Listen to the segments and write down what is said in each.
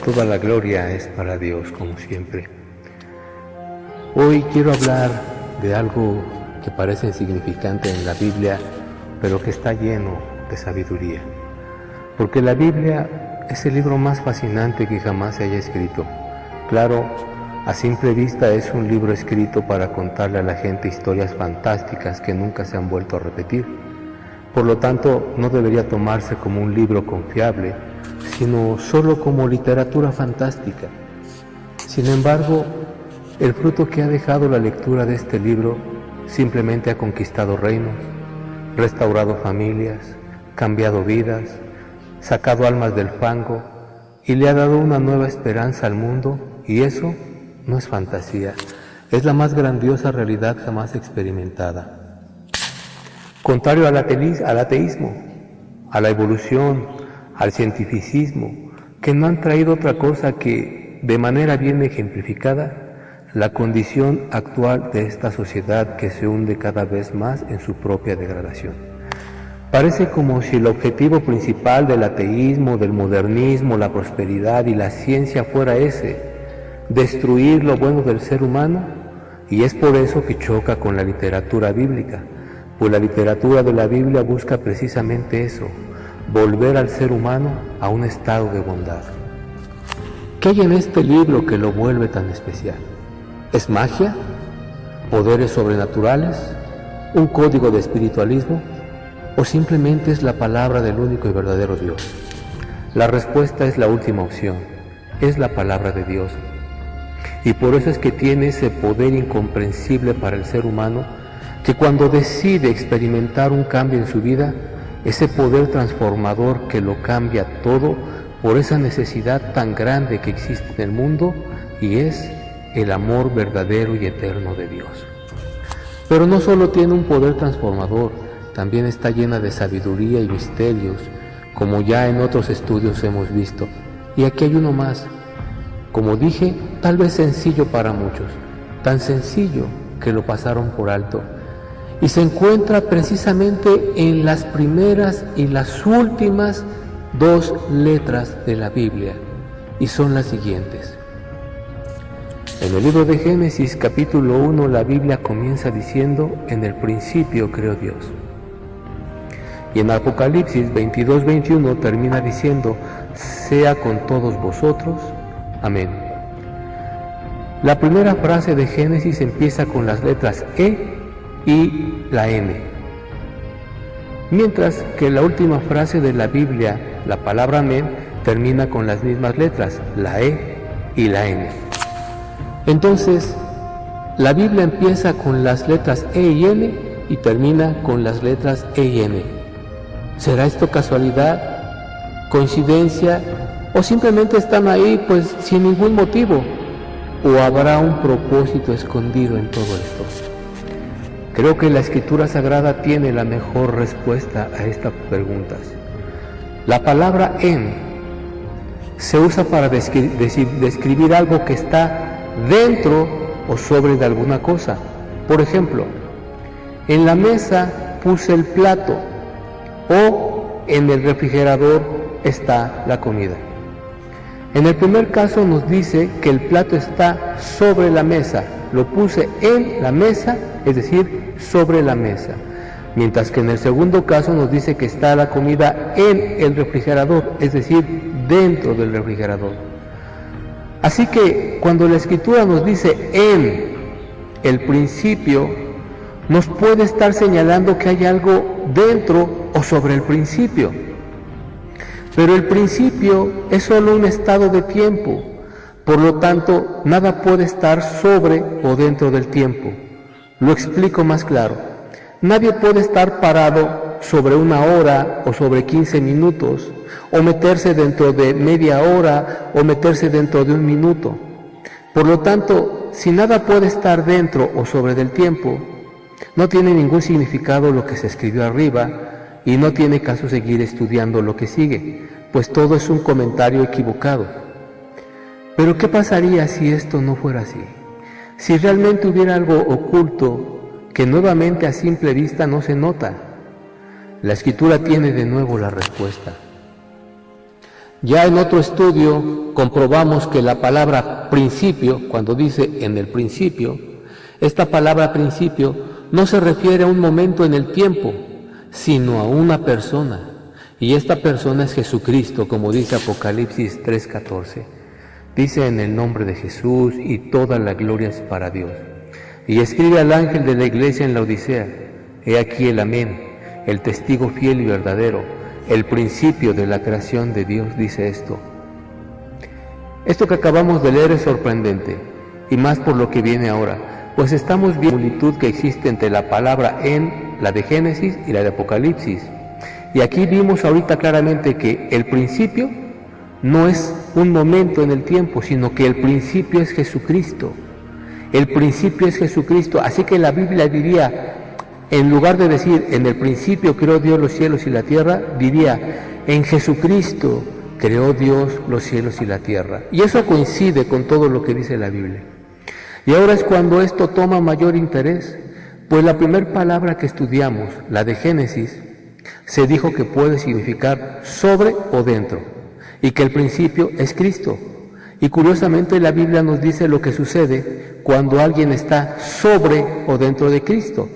toda la gloria es para Dios, como siempre. Hoy quiero hablar de algo que parece insignificante en la Biblia, pero que está lleno de sabiduría. Porque la Biblia es el libro más fascinante que jamás se haya escrito. Claro, a simple vista es un libro escrito para contarle a la gente historias fantásticas que nunca se han vuelto a repetir. Por lo tanto, no debería tomarse como un libro confiable, sino solo como literatura fantástica. Sin embargo, el fruto que ha dejado la lectura de este libro simplemente ha conquistado reinos, restaurado familias, cambiado vidas, sacado almas del fango y le ha dado una nueva esperanza al mundo, y eso no es fantasía, es la más grandiosa realidad jamás experimentada. Contrario al ateísmo, a la evolución, al cientificismo, que no han traído otra cosa que, de manera bien ejemplificada, la condición actual de esta sociedad que se hunde cada vez más en su propia degradación. Parece como si el objetivo principal del ateísmo, del modernismo, la prosperidad y la ciencia fuera ese: destruir lo bueno del ser humano, y es por eso que choca con la literatura bíblica, pues la literatura de la Biblia busca precisamente eso: volver al ser humano a un estado de bondad. ¿Qué hay en este libro que lo vuelve tan especial? ¿Es magia? ¿Poderes sobrenaturales? ¿Un código de espiritualismo? ¿O simplemente es la palabra del único y verdadero Dios? La respuesta es la última opción, es la palabra de Dios. Y por eso es que tiene ese poder incomprensible para el ser humano, que cuando decide experimentar un cambio en su vida, ese poder transformador que lo cambia todo por esa necesidad tan grande que existe en el mundo, y es el amor verdadero y eterno de Dios. Pero no solo tiene un poder transformador, también está llena de sabiduría y misterios, como ya en otros estudios hemos visto. Y aquí hay uno más, como dije, tal vez sencillo para muchos, tan sencillo que lo pasaron por alto, y se encuentra precisamente en las primeras y las últimas dos letras de la Biblia, y son las siguientes. En el libro de Génesis, capítulo 1, la Biblia comienza diciendo: en el principio creó Dios. Y en Apocalipsis 22:21 termina diciendo: sea con todos vosotros. Amén. La primera frase de Génesis empieza con las letras E y la N, mientras que la última frase de la Biblia, la palabra amén, termina con las mismas letras, la E y la N. Entonces, la Biblia empieza con las letras E y N y termina con las letras E y N. ¿Será esto casualidad, coincidencia, o simplemente están ahí pues sin ningún motivo? ¿O habrá un propósito escondido en todo esto? Creo que la Escritura Sagrada tiene la mejor respuesta a estas preguntas. La palabra en se usa para describir algo que está dentro o sobre de alguna cosa. Por ejemplo, en la mesa puse el plato, o en el refrigerador está la comida. En el primer caso nos dice que el plato está sobre la mesa, lo puse en la mesa, es decir, sobre la mesa. Mientras que en el segundo caso nos dice que está la comida en el refrigerador, es decir, dentro del refrigerador. Así que cuando la Escritura nos dice en el principio, nos puede estar señalando que hay algo dentro o sobre el principio. Pero el principio es solo un estado de tiempo, por lo tanto, nada puede estar sobre o dentro del tiempo. Lo explico más claro. Nadie puede estar parado sobre una hora o sobre 15 minutos, o meterse dentro de media hora o meterse dentro de un minuto. Por lo tanto, si nada puede estar dentro o sobre del tiempo, no tiene ningún significado lo que se escribió arriba, y no tiene caso seguir estudiando lo que sigue, pues todo es un comentario equivocado. Pero ¿qué pasaría si esto no fuera así? Si realmente hubiera algo oculto que nuevamente a simple vista no se nota. La Escritura tiene de nuevo la respuesta. Ya en otro estudio comprobamos que la palabra principio, cuando dice en el principio, esta palabra principio no se refiere a un momento en el tiempo, sino a una persona. Y esta persona es Jesucristo, como dice Apocalipsis 3:14. Dice: en el nombre de Jesús, y toda la gloria es para Dios. Y escribe al ángel de la iglesia en la Odisea: he aquí el Amén, el testigo fiel y verdadero, el principio de la creación de Dios, dice esto. Esto que acabamos de leer es sorprendente, y más por lo que viene ahora, pues estamos viendo la similitud que existe entre la palabra en, la de Génesis, y la de Apocalipsis. Y aquí vimos ahorita claramente que el principio no es un momento en el tiempo, sino que el principio es Jesucristo. El principio es Jesucristo, así que la Biblia diría, en lugar de decir en el principio creó Dios los cielos y la tierra, diría en Jesucristo creó Dios los cielos y la tierra. Y eso coincide con todo lo que dice la Biblia. Y ahora es cuando esto toma mayor interés, pues la primera palabra que estudiamos, la de Génesis, se dijo que puede significar sobre o dentro, y que el principio es Cristo. Y curiosamente la Biblia nos dice lo que sucede cuando alguien está sobre o dentro de Cristo.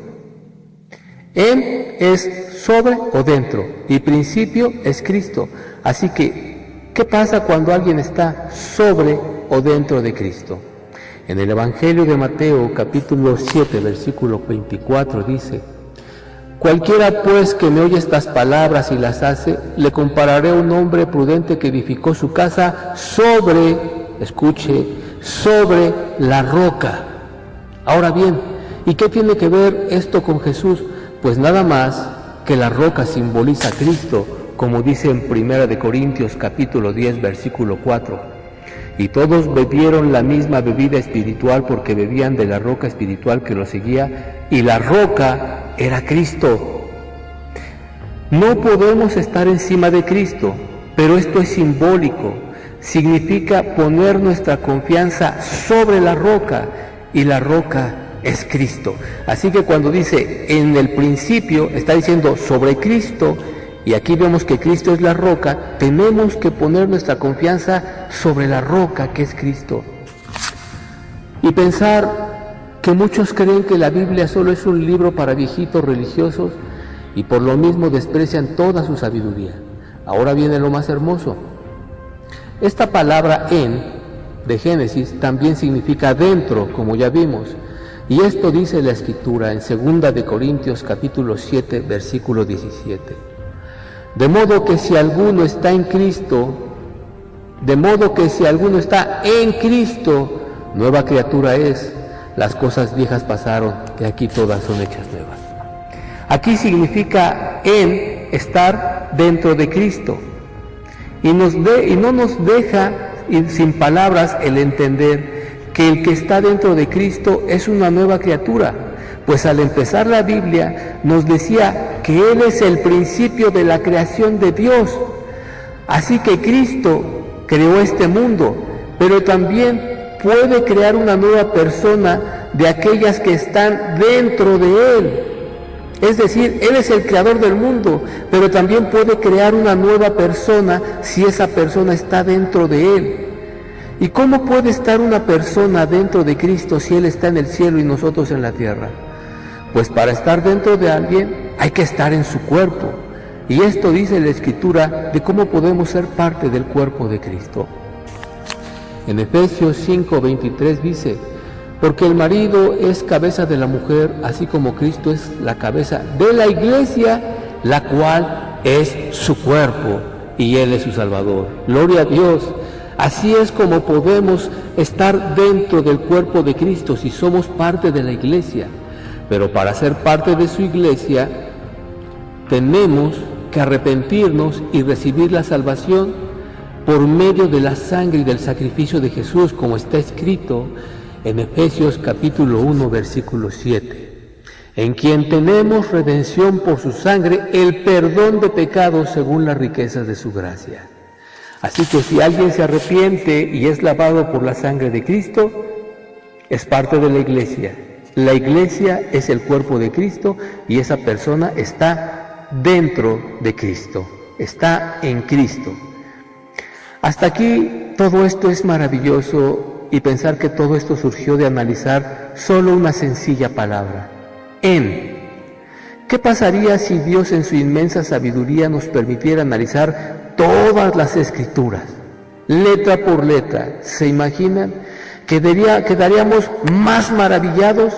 En es sobre o dentro, y principio es Cristo. Así que, ¿qué pasa cuando alguien está sobre o dentro de Cristo? En el Evangelio de Mateo, capítulo 7, versículo 24, dice: cualquiera pues que me oye estas palabras y las hace, le compararé a un hombre prudente que edificó su casa sobre, escuche, sobre la roca. Ahora bien, ¿y qué tiene que ver esto con Jesús? Pues nada más que la roca simboliza a Cristo, como dice en 1 Corintios capítulo 10, versículo 4. Y todos bebieron la misma bebida espiritual porque bebían de la roca espiritual que los seguía, y la roca era Cristo. No podemos estar encima de Cristo, pero esto es simbólico. Significa poner nuestra confianza sobre la roca, y la roca es Cristo. Así que cuando dice en el principio, está diciendo sobre Cristo, y aquí vemos que Cristo es la roca. Tenemos que poner nuestra confianza sobre la roca que es Cristo. Y pensar que muchos creen que la Biblia solo es un libro para viejitos religiosos y por lo mismo desprecian toda su sabiduría. Ahora viene lo más hermoso. Esta palabra en de Génesis también significa dentro, como ya vimos. Y esto dice la Escritura en 2 Corintios capítulo 7, versículo 17. De modo que si alguno está en Cristo, nueva criatura es. Las cosas viejas pasaron, y aquí todas son hechas nuevas. Aquí significa en estar dentro de Cristo. Y no nos deja sin palabras el entender que el que está dentro de Cristo es una nueva criatura. Pues al empezar la Biblia nos decía que Él es el principio de la creación de Dios. Así que Cristo creó este mundo, pero también puede crear una nueva persona de aquellas que están dentro de Él. Es decir, Él es el creador del mundo, pero también puede crear una nueva persona si esa persona está dentro de Él. ¿Y cómo puede estar una persona dentro de Cristo si Él está en el cielo y nosotros en la tierra? Pues para estar dentro de alguien hay que estar en su cuerpo. Y esto dice la Escritura de cómo podemos ser parte del cuerpo de Cristo. En Efesios 5:23 dice: porque el marido es cabeza de la mujer, así como Cristo es la cabeza de la iglesia, la cual es su cuerpo, y Él es su Salvador. Gloria a Dios. Así es como podemos estar dentro del cuerpo de Cristo si somos parte de la iglesia. Pero para ser parte de su iglesia, tenemos que arrepentirnos y recibir la salvación por medio de la sangre y del sacrificio de Jesús, como está escrito en Efesios capítulo 1, versículo 7. En quien tenemos redención por su sangre, el perdón de pecados según las riquezas de su gracia. Así que si alguien se arrepiente y es lavado por la sangre de Cristo, es parte de la iglesia. La iglesia es el cuerpo de Cristo y esa persona está dentro de Cristo, está en Cristo. Hasta aquí todo esto es maravilloso y pensar que todo esto surgió de analizar solo una sencilla palabra, en. ¿Qué pasaría si Dios en su inmensa sabiduría nos permitiera analizar todas las Escrituras, letra por letra? ¿Se imaginan? Quedaríamos más maravillados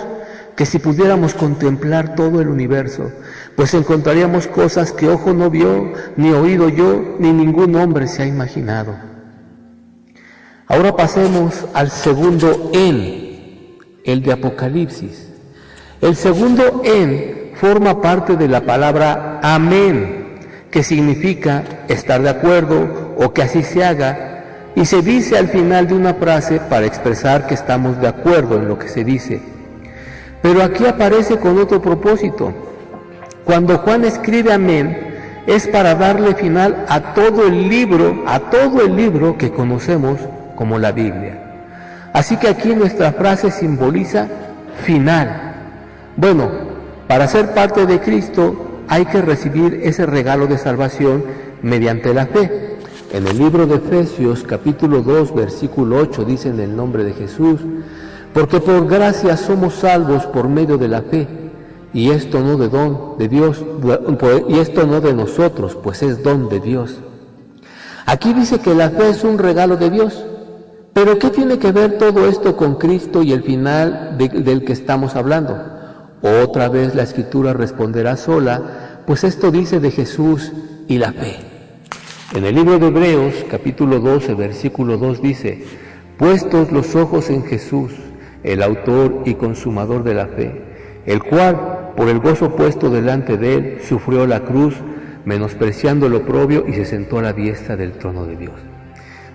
que si pudiéramos contemplar todo el universo, pues encontraríamos cosas que ojo no vio, ni oído yo, ni ningún hombre se ha imaginado. Ahora pasemos al segundo en, el de Apocalipsis. El segundo en forma parte de la palabra amén, que significa estar de acuerdo o que así se haga, y se dice al final de una frase para expresar que estamos de acuerdo en lo que se dice. Pero aquí aparece con otro propósito. Cuando Juan escribe amén, es para darle final a todo el libro que conocemos como la Biblia. Así que aquí nuestra frase simboliza final. Bueno, para ser parte de Cristo hay que recibir ese regalo de salvación mediante la fe. En el libro de Efesios, capítulo 2, versículo 8, dice en el nombre de Jesús: porque por gracia somos salvos por medio de la fe, y esto no de don de Dios, y esto no de nosotros, pues es don de Dios. Aquí dice que la fe es un regalo de Dios, pero ¿qué tiene que ver todo esto con Cristo y el final del que estamos hablando? Otra vez la Escritura responderá sola, pues esto dice de Jesús y la fe. En el libro de Hebreos, capítulo 12, versículo 2 dice: puestos los ojos en Jesús, el autor y consumador de la fe, el cual, por el gozo puesto delante de él, sufrió la cruz, menospreciando lo oprobio, y se sentó a la diestra del trono de Dios.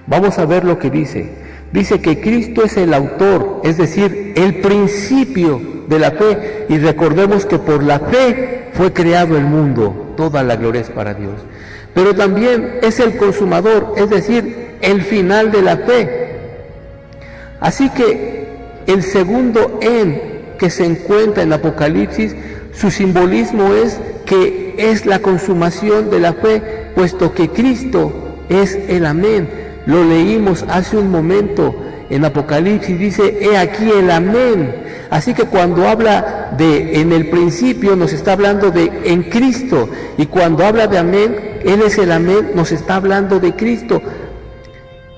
Vamos a ver lo que dice. Dice que Cristo es el autor, es decir, el principio de la fe, y recordemos que por la fe fue creado el mundo, toda la gloria es para Dios. Pero también es el consumador, es decir, el final de la fe. Así que el segundo en que se encuentra en Apocalipsis, su simbolismo es que es la consumación de la fe, puesto que Cristo es el amén. Lo leímos hace un momento en Apocalipsis, dice: he aquí el amén. Así que cuando habla de en el principio, nos está hablando de en Cristo, y cuando habla de amén, Él es el amén, nos está hablando de Cristo.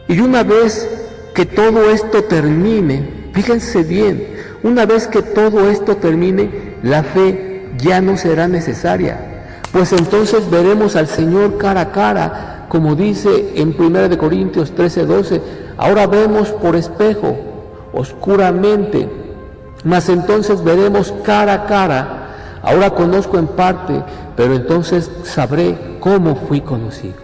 Y una vez que todo esto termine, fíjense bien, una vez que todo esto termine, la fe ya no será necesaria, pues entonces veremos al Señor cara a cara, como dice en 1 Corintios 13:12, ahora vemos por espejo, oscuramente, mas entonces veremos cara a cara, ahora conozco en parte, pero entonces sabré cómo fui conocido.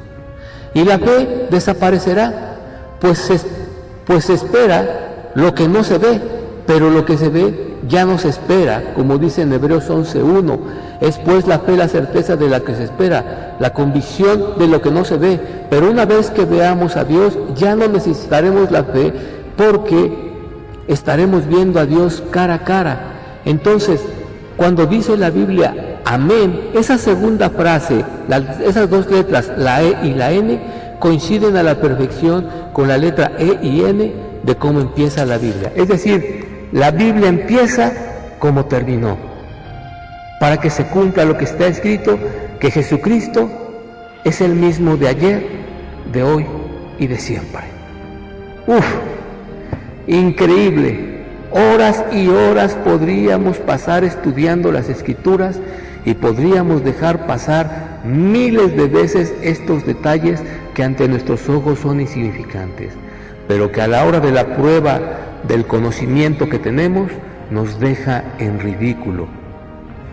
Y la fe desaparecerá, pues se espera lo que no se ve, pero lo que se ve ya no se espera, como dice en Hebreos 11:1, es pues la fe la certeza de la que se espera, la convicción de lo que no se ve, pero una vez que veamos a Dios ya no necesitaremos la fe, porque estaremos viendo a Dios cara a cara. Entonces, cuando dice la Biblia amén, esa segunda frase, esas dos letras, la E y la N, coinciden a la perfección con la letra E y N de cómo empieza la Biblia. Es decir, la Biblia empieza como terminó, para que se cumpla lo que está escrito, que Jesucristo es el mismo de ayer, de hoy y de siempre. Increíble. Horas y horas podríamos pasar estudiando las Escrituras y podríamos dejar pasar miles de veces estos detalles que ante nuestros ojos son insignificantes, pero que a la hora de la prueba del conocimiento que tenemos nos deja en ridículo.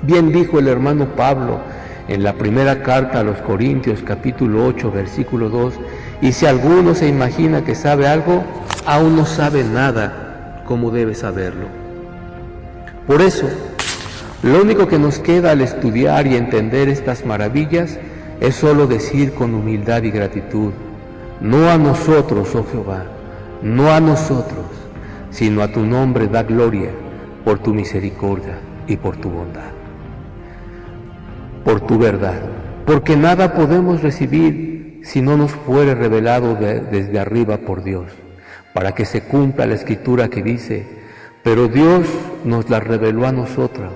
Bien dijo el hermano Pablo en la primera carta a los Corintios, capítulo 8, versículo 2, y si alguno se imagina que sabe algo, aún no sabe nada como debe saberlo. Por eso, lo único que nos queda al estudiar y entender estas maravillas es solo decir con humildad y gratitud: no a nosotros, oh Jehová, no a nosotros, sino a tu nombre da gloria por tu misericordia y por tu bondad, por tu verdad, porque nada podemos recibir si no nos fuere revelado desde arriba por Dios, para que se cumpla la escritura que dice: pero Dios nos la reveló a nosotros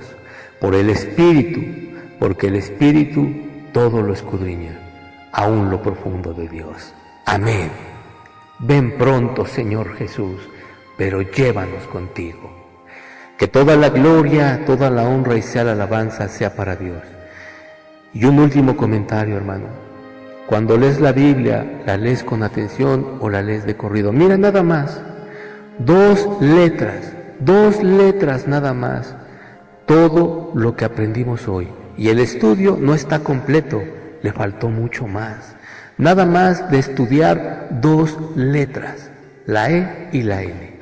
por el Espíritu, porque el Espíritu todo lo escudriña, aún lo profundo de Dios. Amén. Ven pronto, Señor Jesús, pero llévanos contigo. Que toda la gloria, toda la honra y sea la alabanza sea para Dios. Y un último comentario, hermano. Cuando lees la Biblia, ¿la lees con atención o la lees de corrido? Mira nada más, dos letras nada más, todo lo que aprendimos hoy. Y el estudio no está completo, le faltó mucho más. Nada más de estudiar dos letras, la E y la N.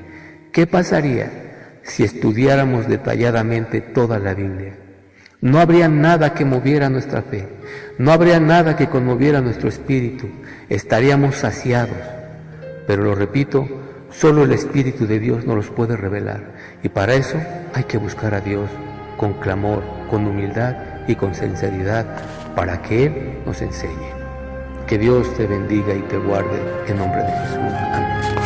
¿Qué pasaría si estudiáramos detalladamente toda la Biblia? No habría nada que moviera nuestra fe, no habría nada que conmoviera nuestro espíritu, estaríamos saciados. Pero lo repito, solo el Espíritu de Dios nos los puede revelar, y para eso hay que buscar a Dios con clamor, con humildad y con sinceridad, para que Él nos enseñe. Que Dios te bendiga y te guarde en nombre de Jesús. Amén.